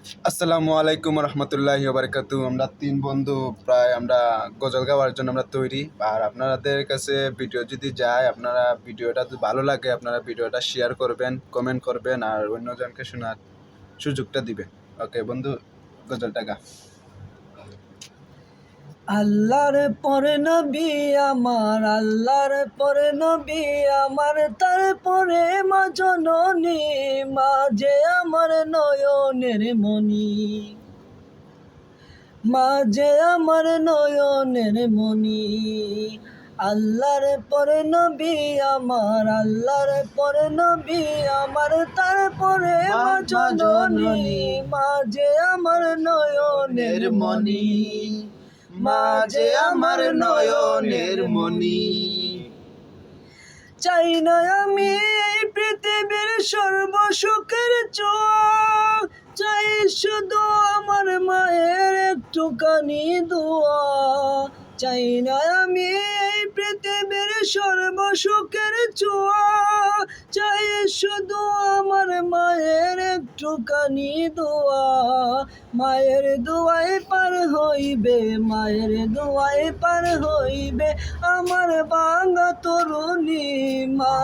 আসসালামু আলাইকুম রহমতুল্লাহি বারাকাতু। আমরা তিন বন্ধু প্রায় আমরা গজল গাওয়ার জন্য আমরা তৈরি। আর আপনাদের কাছে ভিডিও যদি যায়, আপনারা ভিডিওটা যদি ভালো লাগে, আপনারা ভিডিওটা শেয়ার করবেন, কমেন্ট করবেন আর অন্যজনকে শোনার সুযোগটা দিবেন। ওকে বন্ধু, গজলটা গা। আল্লাহর পরে নবী আমার, আল্লাহর পরে নবী আমার, তারপরে মা জননী, মা যে আমার নয়নের মণি, মা যে আমার নয়নের মণি। আল্লাহর পরে নবী আমার, আল্লাহর পরে নবী আমার, তারপরে মা জননী, মা যে আমার নয়নের মণি, মা যে আমার নয়নের মণি। চাই না আমি এই পৃথিবীর সর্বসুখের চোখ, চাই শুধু আমার মায়ের একটুখানি দোয়া। চাই না আমি এই পৃথিবীর সর্বসুখের ছোঁয়া, চাই শুধু আমার মায়ের একটুখানি দোয়া। মায়ের দোয়ায় পার হইবে, মায়ের দোয়ায় পার হইবে আমার বাঙা তরুণী। মা